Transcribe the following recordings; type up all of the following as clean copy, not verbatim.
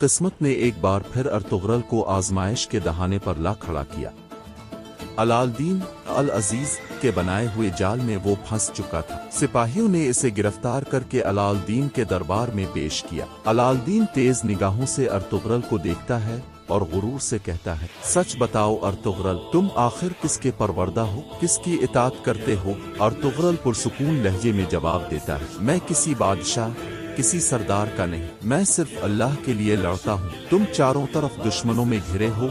قسمت نے ایک بار پھر ارطغرل کو آزمائش کے دہانے پر لا کھڑا کیا۔ علالدین العزیز کے بنائے ہوئے جال میں وہ پھنس چکا تھا۔ سپاہیوں نے اسے گرفتار کر کے علالدین کے دربار میں پیش کیا۔ علالدین تیز نگاہوں سے ارطغرل کو دیکھتا ہے اور غرور سے کہتا ہے، سچ بتاؤ ارطغرل، تم آخر کس کے پروردہ ہو، کس کی اطاعت کرتے ہو؟ ارطغرل پرسکون لہجے میں جواب دیتا ہے، میں کسی بادشاہ، کسی سردار کا نہیں، میں صرف اللہ کے لیے لڑتا ہوں۔ تم چاروں طرف دشمنوں میں گھرے ہو،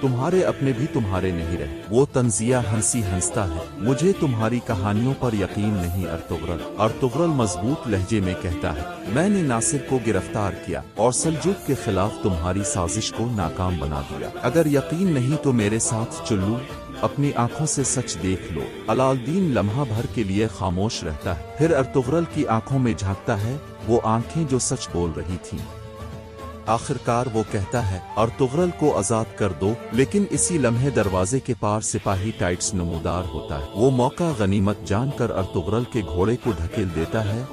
تمہارے اپنے بھی تمہارے نہیں رہے۔ وہ طنزیہ ہنسی ہنستا ہے، مجھے تمہاری کہانیوں پر یقین نہیں ارطغرل۔ ارطغرل مضبوط لہجے میں کہتا ہے، میں نے ناصر کو گرفتار کیا اور سلجوق کے خلاف تمہاری سازش کو ناکام بنا دیا۔ اگر یقین نہیں تو میرے ساتھ چلو، اپنی آنکھوں سے سچ دیکھ لو۔ علالدین لمحہ بھر کے لیے خاموش رہتا ہے، پھر ارطغرل کی آنکھوں میں جھانکتا ہے، وہ آنکھیں جو سچ بول رہی تھیں۔ آخرکار وہ کہتا ہے، ارطغرل کو آزاد کر دو، لیکن اسی لمحے دروازے کے پار سپاہی ٹائٹس نمودار ہوتا ہے۔ وہ موقع غنیمت جان کر ارطغرل کے گھوڑے کو دھکیل دیتا ہے،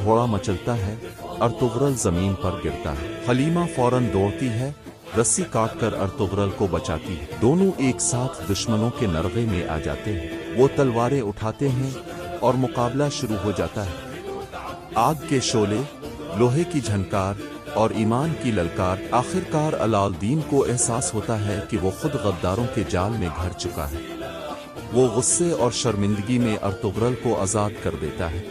گھوڑا مچلتا ہے، ارطغرل زمین پر گرتا ہے۔ حلیمہ فوراً دوڑتی ہے، رسی کاٹ کر ارطغرل کو بچاتی ہے۔ دونوں ایک ساتھ دشمنوں کے نرغے میں آ جاتے ہیں۔ وہ تلواریں اٹھاتے ہیں اور مقابلہ شروع ہو جاتا ہے۔ آگ کے شعلے، لوہے کی جھنکار اور ایمان کی للکار۔ آخرکار علالدین کو احساس ہوتا ہے کہ وہ خود غداروں کے جال میں گھر چکا ہے۔ وہ غصے اور شرمندگی میں ارطغرل کو آزاد کر دیتا ہے۔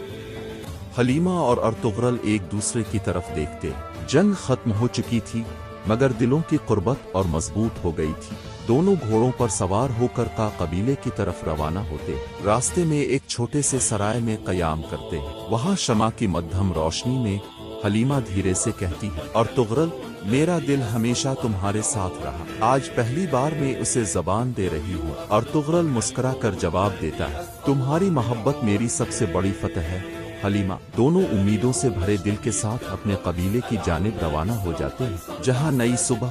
حلیمہ اور ارطغرل ایک دوسرے کی طرف دیکھتے۔ جنگ ختم ہو چکی تھی، مگر دلوں کی قربت اور مضبوط ہو گئی تھی۔ دونوں گھوڑوں پر سوار ہو کر قبیلے کی طرف روانہ ہوتے۔ راستے میں ایک چھوٹے سے سرائے میں قیام کرتے۔ وہاں شمع کی مدھم روشنی میں حلیمہ دھیرے سے کہتی ہے، ارطغرل، میرا دل ہمیشہ تمہارے ساتھ رہا، آج پہلی بار میں اسے زبان دے رہی ہوں۔ ارطغرل مسکرا کر جواب دیتا ہے، تمہاری محبت میری سب سے بڑی فتح ہے حلیمہ۔ دونوں امیدوں سے بھرے دل کے ساتھ اپنے قبیلے کی جانب روانہ ہو جاتے ہیں، جہاں نئی صبح،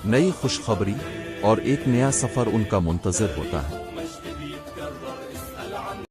نئی خوشخبری اور ایک نیا سفر ان کا منتظر ہوتا ہے۔